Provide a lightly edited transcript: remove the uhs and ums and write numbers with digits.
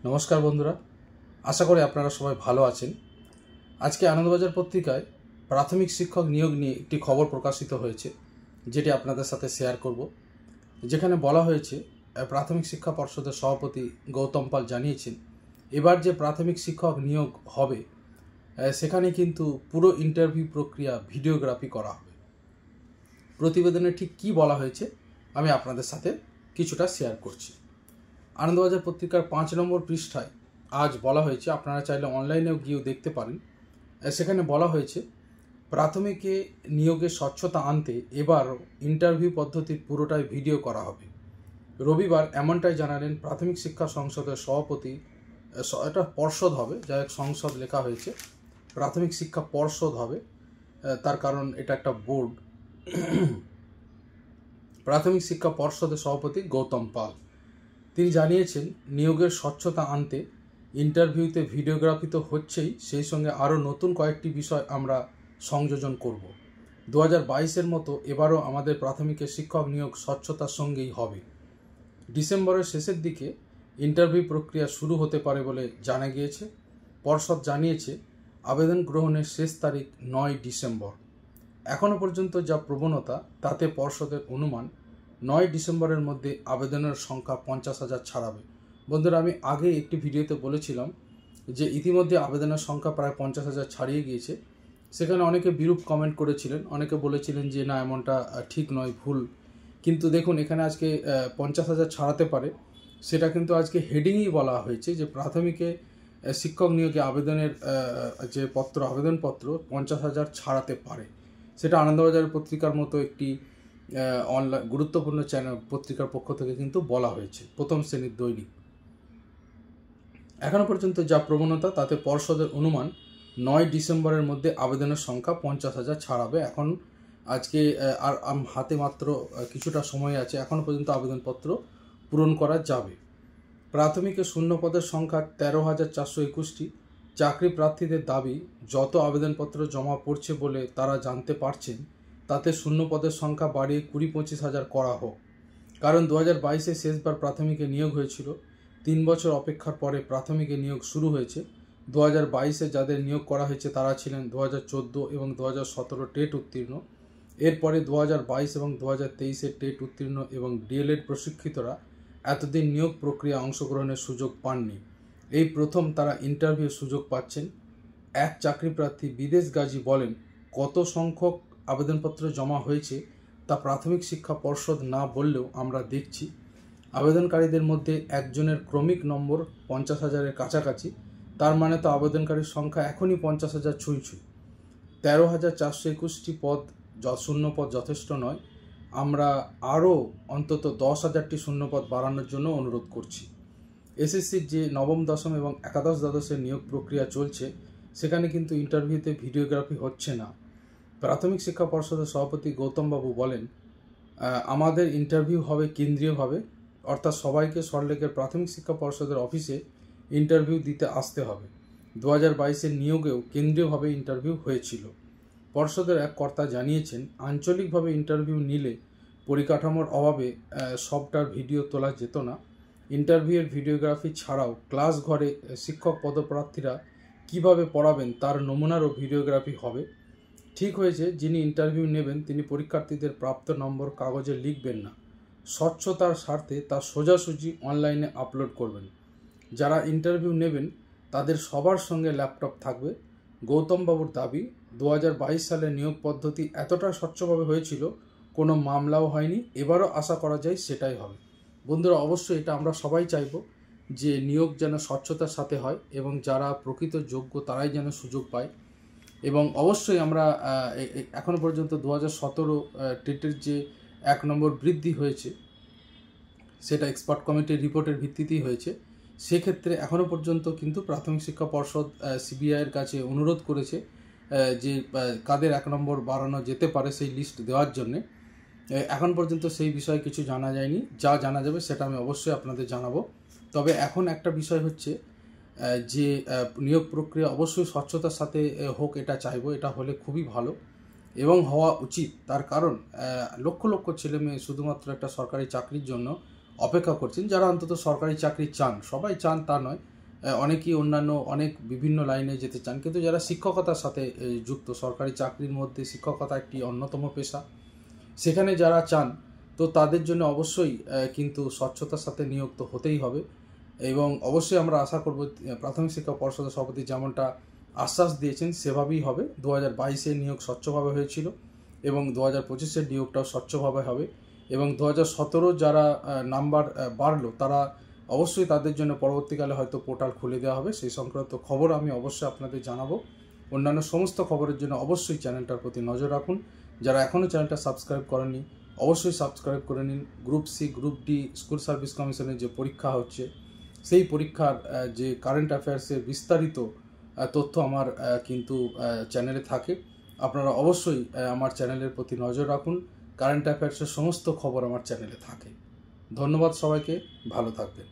নমস্কার বন্ধুরা, আশা করি আপনারা সবাই ভালো আছেন। আজকে আনন্দবাজার পত্রিকায় প্রাথমিক শিক্ষক নিয়োগ নিয়ে একটি খবর প্রকাশিত হয়েছে, যেটি আপনাদের সাথে শেয়ার করব। যেখানে বলা হয়েছে, প্রাথমিক শিক্ষা পর্ষদের সভাপতি গৌতম পাল জানিয়েছেন এবার যে প্রাথমিক শিক্ষক নিয়োগ হবে সেখানে কিন্তু পুরো ইন্টারভিউ প্রক্রিয়া ভিডিওগ্রাফি করা হবে। প্রতিবেদনে ঠিক কী বলা হয়েছে আমি আপনাদের সাথে কিছুটা শেয়ার করছি। আনন্দবাজার পত্রিকার 5 নম্বর পৃষ্ঠায় আজ বলা হয়েছে, আপনারা চাইলে অনলাইনেও গিয়েও দেখতে পারেন। সেখানে বলা হয়েছে প্রাথমিকে নিয়োগে স্বচ্ছতা আনতে এবার ইন্টারভিউ পদ্ধতির পুরোটাই ভিডিও করা হবে। রবিবার এমনটাই জানালেন প্রাথমিক শিক্ষা সংসদের সভাপতি। এটা পর্ষদ হবে, যাই হোক সংসদ লেখা হয়েছে, প্রাথমিক শিক্ষা পর্ষদ হবে, তার কারণ এটা একটা বোর্ড। প্রাথমিক শিক্ষা পর্ষদের সভাপতি গৌতম পাল তিনি জানিয়েছেন, নিয়োগের স্বচ্ছতা আনতে ইন্টারভিউতে ভিডিওগ্রাফি তো হচ্ছেই, সেই সঙ্গে আরও নতুন কয়েকটি বিষয় আমরা সংযোজন করব। 2022-এর মতো এবারও আমাদের প্রাথমিকের শিক্ষক নিয়োগ স্বচ্ছতার সঙ্গেই হবে। ডিসেম্বরের শেষের দিকে ইন্টারভিউ প্রক্রিয়া শুরু হতে পারে বলে জানা গিয়েছে। পর্ষদ জানিয়েছে আবেদন গ্রহণের শেষ তারিখ 9 ডিসেম্বর। এখনও পর্যন্ত যা প্রবণতা তাতে পর্ষদের অনুমান 9 ডিসেম্বরের মধ্যে আবেদনের সংখ্যা 50,000 ছাড়াবে। বন্ধুরা, আমি আগে একটি ভিডিওতে বলেছিলাম যে ইতিমধ্যে আবেদনের সংখ্যা প্রায় 50,000 ছাড়িয়ে গিয়েছে। সেখানে অনেকে বিরূপ কমেন্ট করেছিলেন, অনেকে বলেছিলেন যে না, এমনটা ঠিক নয়, ভুল। কিন্তু দেখুন, এখানে আজকে 50,000 ছাড়াতে পারে, সেটা কিন্তু আজকে হেডিংই বলা হয়েছে যে প্রাথমিকে শিক্ষক নিয়োগে আবেদনের যে আবেদনপত্র 50,000 ছাড়াতে পারে। সেটা আনন্দবাজার পত্রিকার মতো একটি অনলাইন গুরুত্বপূর্ণ চ্যানেল পত্রিকার পক্ষ থেকে কিন্তু বলা হয়েছে, প্রথম শ্রেণীর দৈনিক। এখনো পর্যন্ত যা প্রবণতা তাতে পর্ষদের অনুমান 9 ডিসেম্বরের মধ্যে আবেদনের সংখ্যা 50,000 ছাড়াবে। এখন আজকে আর হাতে মাত্র কিছুটা সময় আছে, এখনও পর্যন্ত আবেদনপত্র পূরণ করা যাবে। প্রাথমিকে শূন্য পদের সংখ্যা 13,421টি। চাকরি প্রার্থীদের দাবি, যত আবেদনপত্র জমা পড়ছে বলে তারা জানতে পারছেন, তাতে শূন্য পদের সংখ্যা বাড়িয়ে 20-25 হাজার করা হোক। কারণ 2022-এ শেষবার প্রাথমিকে নিয়োগ হয়েছিল। 3 বছর অপেক্ষার পরে প্রাথমিকে নিয়োগ শুরু হয়েছে। 2022-এ যাদের নিয়োগ করা হয়েছে তারা ছিলেন 2014 এবং 2017 টেট উত্তীর্ণ। এরপরে 2022 এবং 2023-এ টেট উত্তীর্ণ এবং ডিএলএড প্রশিক্ষিতরা এতদিন নিয়োগ প্রক্রিয়া অংশগ্রহণের সুযোগ পাননি। এই প্রথম তারা ইন্টারভিউ সুযোগ পাচ্ছেন। এক চাকরি প্রার্থী বিদেশ গাজী বলেন, কত সংখ্যক আবেদনপত্র জমা হয়েছে তা প্রাথমিক শিক্ষা পর্ষদ না বললেও আমরা দেখছি। আবেদনকারীদের মধ্যে একজনের ক্রমিক নম্বর 50,000-এর কাছাকাছি। তার মানে তো আবেদনকারীর সংখ্যা এখনই 50,000 ছুঁই। 13,421টি পদ শূন্য পদ যথেষ্ট নয়। আমরা আরও অন্তত 10,000টি শূন্যপদ বাড়ানোর জন্য অনুরোধ করছি। এসএসসির যে নবম, দশম এবং একাদশ দ্বাদশের নিয়োগ প্রক্রিয়া চলছে, সেখানে কিন্তু ইন্টারভিউতে ভিডিওগ্রাফি হচ্ছে না। প্রাথমিক শিক্ষা পর্ষদের সভাপতি গৌতমবাবু বলেন, আমাদের ইন্টারভিউ হবে কেন্দ্রীয়ভাবে, অর্থাৎ সবাইকে সল্টলেকের প্রাথমিক শিক্ষা পর্ষদের অফিসে ইন্টারভিউ দিতে আসতে হবে। 2022-এর নিয়োগেও কেন্দ্রীয়ভাবে ইন্টারভিউ হয়েছিল। পর্ষদের এক কর্তা জানিয়েছেন, আঞ্চলিকভাবে ইন্টারভিউ নিলে পরিকাঠামোর অভাবে সবটার ভিডিও তোলা যেত না। ইন্টারভিউয়ের ভিডিওগ্রাফি ছাড়াও ক্লাস ঘরে শিক্ষক পদপ্রার্থীরা কিভাবে পড়াবেন তার নমুনারও ভিডিওগ্রাফি হবে। ঠিক হয়েছে, যিনি ইন্টারভিউ নেবেন তিনি পরীক্ষার্থীদের প্রাপ্ত নম্বর কাগজে লিখবেন না, স্বচ্ছতার স্বার্থে তা সোজাসুজি অনলাইনে আপলোড করবেন। যারা ইন্টারভিউ নেবেন তাদের সবার সঙ্গে ল্যাপটপ থাকবে। গৌতমবাবুর দাবি, 2022 সালে নিয়োগ পদ্ধতি এতটা স্বচ্ছভাবে হয়েছিল, কোনো মামলাও হয়নি। এবারও আশা করা যায় সেটাই হবে। বন্ধুরা, অবশ্যই এটা আমরা সবাই চাইব যে নিয়োগ যেন স্বচ্ছতার সাথে হয় এবং যারা প্রকৃত যোগ্য তারাই যেন সুযোগ পায়। এবং অবশ্যই আমরা এখনও পর্যন্ত 2017 টেটের যে 1 নম্বর বৃদ্ধি হয়েছে সেটা এক্সপার্ট কমিটির রিপোর্টের ভিত্তিতেই হয়েছে। সেক্ষেত্রে এখনও পর্যন্ত কিন্তু প্রাথমিক শিক্ষা পর্ষদ সিবিআইয়ের কাছে অনুরোধ করেছে যে কাদের 1 নম্বর বাড়ানো যেতে পারে সেই লিস্ট দেওয়ার জন্যে। এখন পর্যন্ত সেই বিষয়ে কিছু জানা যায়নি। যা জানা যাবে সেটা আমি অবশ্যই আপনাদের জানাবো। তবে এখন একটা বিষয় হচ্ছে যে নিয়োগ প্রক্রিয়া অবশ্যই স্বচ্ছতার সাথে হোক, এটা চাইবো। এটা হলে খুবই ভালো এবং হওয়া উচিত। তার কারণ লক্ষ লক্ষ ছেলে মেয়ে শুধুমাত্র একটা সরকারি চাকরির জন্য অপেক্ষা করছেন, যারা অন্তত সরকারি চাকরি চান। সবাই চান তা নয়, অনেকেই অন্যান্য অনেক বিভিন্ন লাইনে যেতে চান, কিন্তু যারা শিক্ষকতার সাথে যুক্ত, সরকারি চাকরির মধ্যে শিক্ষকতা একটি অন্যতম পেশা, সেখানে যারা চান তো তাদের জন্য অবশ্যই কিন্তু স্বচ্ছতার সাথে নিয়োগ তো হতেই হবে। এবং অবশ্যই আমরা আশা করব প্রাথমিক শিক্ষা পর্ষদের সভাপতি যেমনটা আশ্বাস দিয়েছেন সেভাবেই হবে। 2022-এর নিয়োগ স্বচ্ছভাবে হয়েছিল এবং 2025-এর নিয়োগটাও স্বচ্ছভাবে হবে। এবং 2017 যারা নাম্বার বাড়লো তারা অবশ্যই তাদের জন্য পরবর্তীকালে হয়তো পোর্টাল খুলে দেওয়া হবে, সেই সংক্রান্ত খবর আমি অবশ্যই আপনাদের জানাবো। অন্যান্য সমস্ত খবরের জন্য অবশ্যই চ্যানেলটার প্রতি নজর রাখুন। যারা এখনও চ্যানেলটা সাবস্ক্রাইব করেননি অবশ্যই সাবস্ক্রাইব করে নিন। Group C, group D, school service কমিশনের যে পরীক্ষা হচ্ছে সেই পরীক্ষার যে কারেন্ট অ্যাফেয়ার্সের বিস্তারিত তথ্য আমার কিন্তু চ্যানেলে থাকে। আপনারা অবশ্যই আমার চ্যানেলের প্রতি নজর রাখুন। কারেন্ট অ্যাফেয়ার্সের সমস্ত খবর আমার চ্যানেলে থাকে। ধন্যবাদ সবাইকে, ভালো থাকবেন।